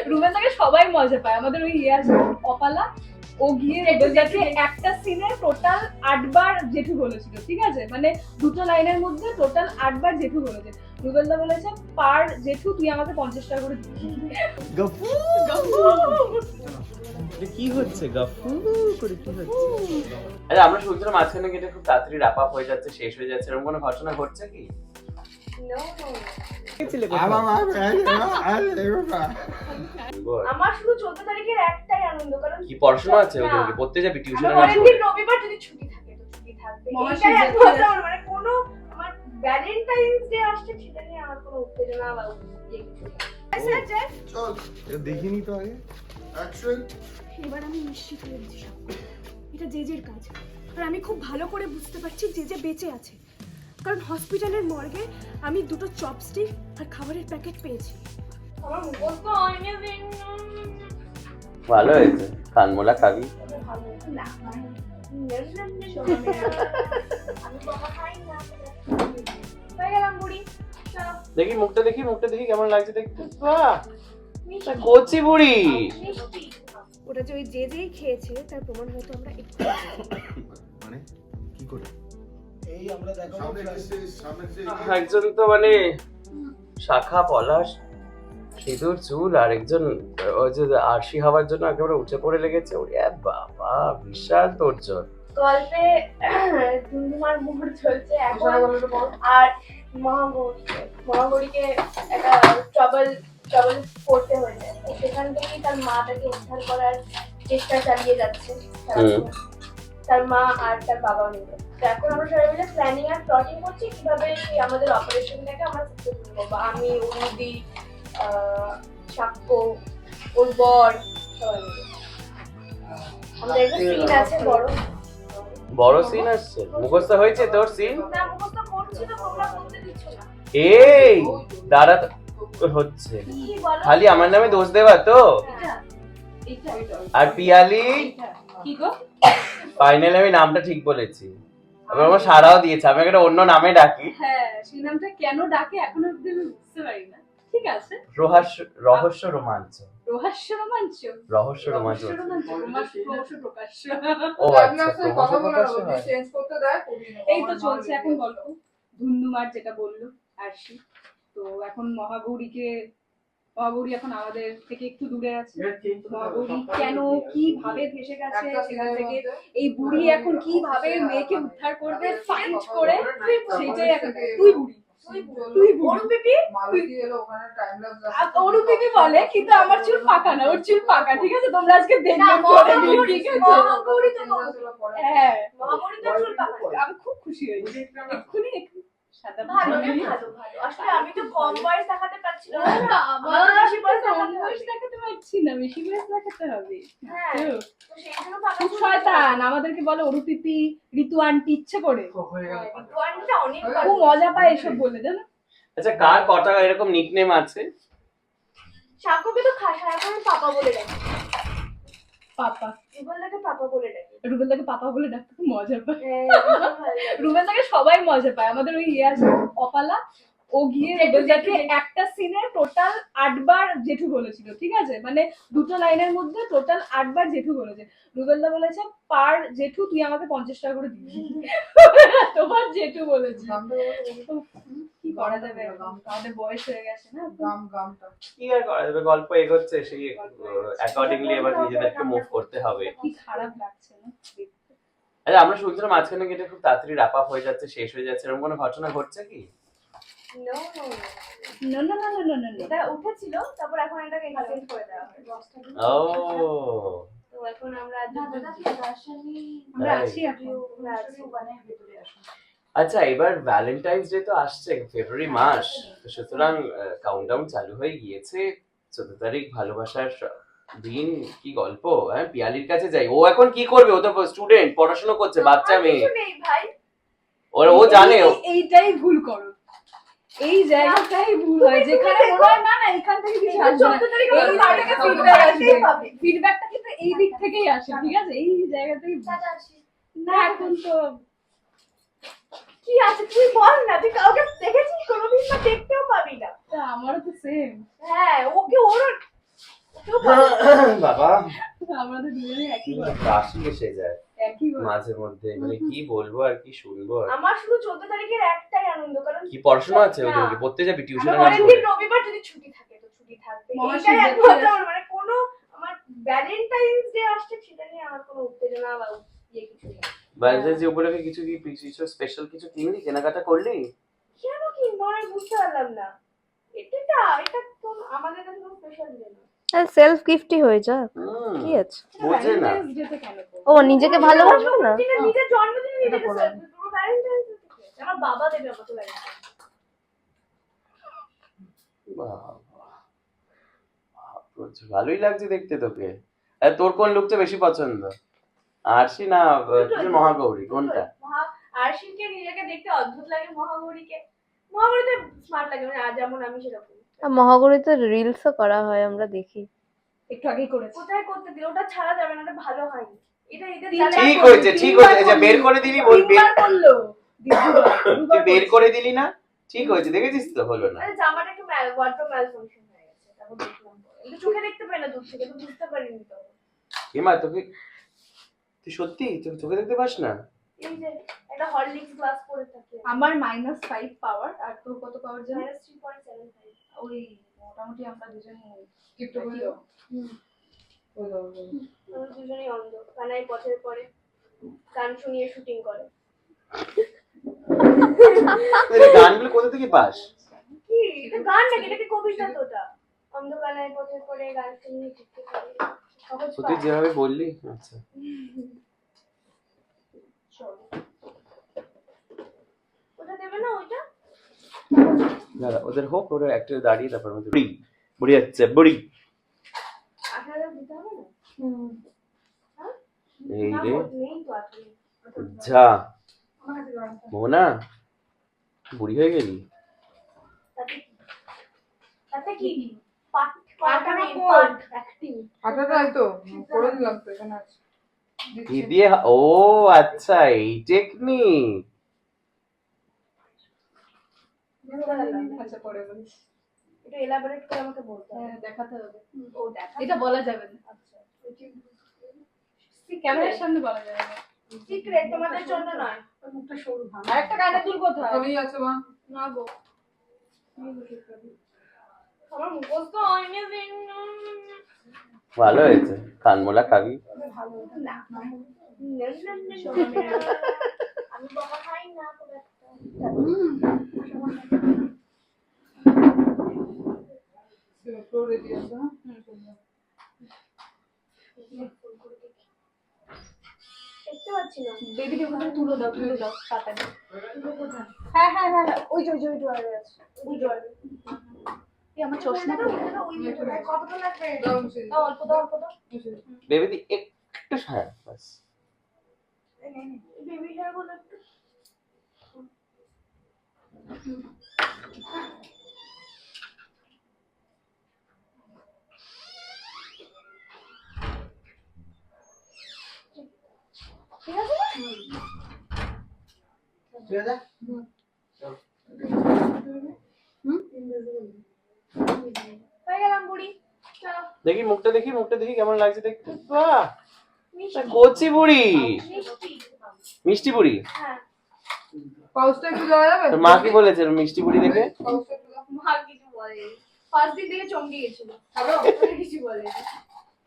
রুবেলদাকে সবাই মজা পায়। আমাদের ওই আছে অপালা, ও গিয়ে রুবেলদাকে একটা সিনে টোটাল 8 বার জেঠু বলেছিল, ঠিক আছে? মানে দুটো লাইনের মধ্যে টোটাল 8 বার জেঠু বলেছে। রুবেলদা বলেছে পার জেঠু তুই আমাকে 50 টাকা করে দিবি। গফু কি হচ্ছে গফু করে কি হচ্ছে? আরে আমরা শুনছিলাম মাঝখানে গেটে খুব তাড়াতাড়ি র‍্যাপ আপ হয়ে যাচ্ছে, শেষ হয়ে যাচ্ছে, এরকম কোনো ঘটনা ঘটছে কি? আমার শুধু 14 তারিখের একটাই আনন্দ, কারণ কি পড়াশোনা আছে ওদের, কি পড়তে যাবি টিউশনে? পরের দিন রবিবার যদি ছুটি থাকে তো ছুটি থাকবে, এটাই একমাত্র মানে কোনো আমার ভ্যালেন্টাইন্স ডে আসছে সেটা নিয়ে আমার কোনো উত্তেজনা বা ইয়ে কিছু নেই। চল এটা দেখিনি তো আগে। অ্যাকশন। এবার আমি নিশ্চিত হয়ে গেছি সব। এটা জেজের কাজ, আর আমি খুব ভালো করে বুঝতে পারছি জেজে বেঁচে আছে, কারণ হসপিটালের মর্গে আমি দুটো চপস্টিক আর খাবারের প্যাকেট পেয়েছি। আমার মুখস্থ হয়নি দিন। ভালো হয়েছে, কানমোলা খাবি? না আমি বাবা খাই না। হয়ে গেলাম বুড়ি। চলো দেখি মুখটা দেখি, মুখটা দেখি কেমন লাগছে দেখতে। বাহ, তা কচি বুড়ি। মিষ্টি। ওটা যে ওই জেজেই খেয়েছে তার প্রমাণ হয়তো আমরা একটু মানে কি করে? এই আমরা দেখো একজন তো মানে শাখা পলাশ সিঁদুর চুল, আর একজন ওই যে আরশি হওয়ার জন্য একেবারে উঠে পড়ে লেগেছে। ওরে বাবা, বিশাল তোরজোর। গল্পে ধুমধুমার মোড় চলছে এখন, আর মহাগৌরীকে একটা ট্রাবল করতে হয়েছে, সেখান থেকেই তার মা তাকে উদ্ধার করার চেষ্টা চালিয়ে যাচ্ছে তার মা আর তার বাবা মিলে। তো এখন আমরা সবাই মিলে প্ল্যানিং আর প্লটিং করছি কিভাবে আমাদের অপারেশনটাকে আমরা সাকসেসফুল করবো। আমি, অনুদি, সাক্ষ্য, ওর বর, সবাই মিলে। আমাদের একটা সিন আছে বড় সিন আসছে। মুখস্থ হয়েছে তোর সিন? না, মুখস্থ করছি তো, তোমরা বলতে দিচ্ছ না। এই দাঁড়া তো, হচ্ছে কি বলো? খালি আমার নামে দোষ দেবা তো? এটা আর পিয়ালি কি গো? ফাইনালি আমি নামটা ঠিক বলেছি, আবার আমার সারাও দিয়েছে। আমি একটা অন্য নামে ডাকি। হ্যাঁ, সেই নামটা কেন ডাকে এখনো অবধি আমি বুঝতে পারি না। ঠিক আছে, রহস্য রোমাঞ্চ। রহস্য রোমাঞ্চ। রহস্য রোমাঞ্চ। ক্রমশ প্রকাশ্য। ও আচ্ছা, ক্রমশ প্রকাশ্য হয়। এই তো চলছে এখন গল্প। ধুন্ধুমার যেটা বললো আরশি, তো এখন মহাগৌরী এখন আমাদের থেকে একটু দূরে আছে। মহাগৌরী কেন কিভাবে ভেসে গেছে সেখান থেকে, এই বুড়ি এখন কিভাবে মেয়েকে উদ্ধার করবে ফাইট করে, সেটাই এখন। তুই বুড়ি অরুপিপি বলে, কিন্তু আমার চুল পাকা না, ওর চুল পাকা। ঠিক আছে, তোমরা আজকে দেখবে পরে, ঠিক আছে? হ্যাঁ, আমি খুব খুশি হয়েছি এক্ষুনি। ভালো আসলে আমি তো কম বয়স দেখাতে পারছিলাম না, আমার বেশি বয়স দেখাতে পারছি না, বেশি বয়স দেখাতে হবে। হ্যাঁ, তো সেই জন্য খুব শয়তান আমাদেরকে বলে অরুপিপি, ঋতু আন্টি, ইচ্ছে করে। ঋতু আন্টিটা অনেক খুব মজা পায় এসব বলে, জানো? আচ্ছা, কার কটা এরকম নিকনেম আছে? সাকুকে তো সারাক্ষণ পাপা বলে ডাকে। পাপা রুবেলদাকে পাপা বলে ডাকতে খুব মজা পায়। রুবেলদাকে সবাই মজা পায়। আমাদের ওই আছে অপালা, ও গিয়ে রুবেলদাকে একটা সিনে টোটাল 8 বার জেঠু বলেছিল, ঠিক আছে? মানে দুটো লাইনের মধ্যে টোটাল 8 বার জেঠু বলেছে। রুবেলদা বলেছে পার জেঠু তুই আমাকে 50 টাকা করে দিবি। তোমার জেঠু বলেছে। কি করা যাবে, আমাদের বয়স হয়ে গেছে না। কি আর করা যাবে, গল্প এগোচ্ছে, সেই অ্যাকর্ডিংলি এবার নিজেদেরকে মুভ করতে হবে। কি খারাপ লাগছে না দেখতে। আরে আমরা শুনছিলাম মাঝখানে গেটে খুব তাড়াতাড়ি র‍্যাপ আপ হয়ে যাচ্ছে, শেষ হয়ে যাচ্ছে, এরকম কোনো ঘটনা ঘটছে কি? না, এটা উঠেছিল, তারপর এখন এটাকে এক্সচেঞ্জ করে দেওয়া হয়। ও, তো এখন আমরা আছি এখন। আচ্ছা, এবার ভ্যালেন্টাইন্স ডে তো আসছে, ফেব্রুয়ারি মাস, তো সুতরাং কাউন্টডাউন চালু হয়ে গিয়েছে। 14 তারিখ ভালোবাসার দিন। কি গল্প? হ্যাঁ, পিয়ালির কাছে যাই। ও এখন কি করবে? ও তো স্টুডেন্ট, পড়াশোনা করছে, বাচ্চা মেয়ে। ও জানে। এইটাই ভুল করো, এই জায়গাটাই ভুল হয়, যেখানে মনে হয় না এখান থেকে কিছু আসবে না, ফিডব্যাকটা কিন্তু এই দিক থেকেই আসে। ঠিক আছে, এই জায়গা থেকে না। এখন তো কি আছে তুই বল না, তুই কাউকে দেখেছিস কোনোদিন? না দেখতেও পাবি না। আমারও তো সেম। হ্যাঁ, ওকে ওর বাবা আমাদের দুজনে একই গল্প, কাশি এসে যায় একই গল্প। মাঝে মধ্যে, মানে কি বলবো আর কি শুনবো আর। আমার শুধু 14 তারিখের একটাই আনন্দ, কারণ কি পড়াশোনা আছে না। ওদিকে পড়তে যাবি টিউশনে আমার পরের দিন রবিবার যদি ছুটি থাকে তো ছুটি থাকবে, মহাশিবরাত্রি এটাই একমাত্র আছে। আমার, মানে কোনো আমার ভ্যালেন্টাইন্স ডে আসছে সেটা নিয়ে আমার কোনো উত্তেজনা বা ইয়ে কিছু নেই। ভ্যালেন্টাইন্স ডে উপলক্ষে কিছু কি কিছু স্পেশাল কিছু কিনলি, কেনাকাটা করলি? কেন কি মনে বুঝতে পারলাম না, এটা তো আমাদের কাছে কোনো স্পেশাল ডে না। সেলফ গিফটই হয়ে যাক, হুম, কি আছে? বোঝে না। ভ্যালেন্টাইন্স ডে তে কেন করবো? ও নিজেকে ভালোবাসবে না? নিজের জন্মদিনে নিজেকে পুরো ভ্যালেন্টাইন্স ডে থেকে আমার বাবা দেবে আমাকে ভ্যালেন্টাইন্স। বাবা, প্রচুর ভালোই লাগছে দেখতে তোকে। আর তোর কোন লুকটা বেশি পছন্দ, আরশি না মহাগৌরী, কোনটা? আরশিকে নিজেকে দেখতে অদ্ভুত লাগে, মহাগৌরীতে স্মার্ট লাগে, মানে আজ যেমন আমি সেরকম। আর মহাগৌরীতে রিলসও করা হয়, আমরা দেখি। একটু আগেই করেছি। কোথায় করতে দিল, ওটা ছাড়া যাবে না, ওটা ভালো হয়নি। এটা ঠিক হয়েছে, ঠিক হয়েছে, যা বের করে দিলি বল, তিনবার করলো তুই বের করে দিলি না, ঠিক হয়েছে, দেখেছিস তো, হলো না। আরে জামাটা একটু ওয়ার্ড্রোব ম্যালফাংশন হয়ে গেছে, তারপর দেখলাম পরে। কিন্তু চোখে দেখতে পাই না দূর থেকে, তো বুঝতে পারিনি তো। এমা তোকে, তুই সত্যি চোখে দেখতে পাস না? এই যে একটা হরলিক্স গ্লাস পরে থাকে। আমার -5 পাওয়ার, আর তোর কত পাওয়ার জানো? -3.75। ওই মোটামুটি আমরা দুজনে গিফট করে দাও। আমরা দুজনেই অন্ধ, কানাই পথের পরে গান শুনিয়ে শুটিং করে। তুই এই গানগুলো কোথা থেকে পাস? কি এটা গান নাকি, এটা কি কবিতা? তো ওটা অন্ধ কানাই পথের পরে গান শুনিয়ে শুটিং করে, সহজ তুই পাঠ। যেভাবে বললি, আচ্ছা ওটা দেবে না ওইটা? দাদা ওদের হোক, ওরা একটা দাঁড়িয়ে তারপর আমাদের বুড়ি বুড়ি যাচ্ছে বুড়ি 18,000 দিতে হবে না? হ্যাঁ? এই না, রে নেই তো 18,000। যা মোনা, বুড়ি হয়ে গেলি। তাতে কি পাঠ পাঠানো নেই, কই? পাঠ অ্যাক্টিং। করে দিলাম তো, এখানে আছে। কি দিয়ে ও আচ্ছা, এই টেকনিক। আচ্ছা পরে বলিস। এটা এলাবোরেট করে আমাকে বলতে হবে। হ্যাঁ, দেখাতে হবে। ও দেখা এটা বলা যাবে না, আচ্ছা ক্যামেরার সামনে বলা যাবে না। সিক্রেট, তোমাদের জন্য নয়। মুখটা সরু ভাঙা। আরেকটা কানের দুল কোথায়? আমি আছে মা। না গো। আমার মুখস্থ হয়নি দিন। ভালো হয়েছে, কানমোলা খাবি? না আমি বাবা খাই না খুব একটা। রেডি আছে। দেখতে পাচ্ছি না। বেবিকে ওখানে তুলে দাও তাড়াতাড়ি। হ্যাঁ হ্যাঁ হ্যাঁ হ্যাঁ, ওই যে ড্রয়ারে আছে। ওই জল। এই আমার চশমা তো। কতটা লাগবে? দাও, অল্প দাও, অল্প দাও। বেবি একটু হ্যাঁ বাস। বেবি হেয়ার গুলো একটু ঠিক আছে না? ঠিক আছে? হয়ে গেলাম বুড়ি। চলো দেখি মুখটা দেখি কেমন লাগছে দেখতে। বাহ, মিষ্টি কচি বুড়ি, মিষ্টি। মিষ্টি বুড়ি। হ্যাঁ পাউচটা একটু দেওয়া যাবে? তোর মা কি বলেছে মিষ্টি বুড়ি দেখে? পাউচটা একটু দাও। মা কিছু বলে, ফার্স্ট দিন থেকে চমকে গেছিল, কিছু বলে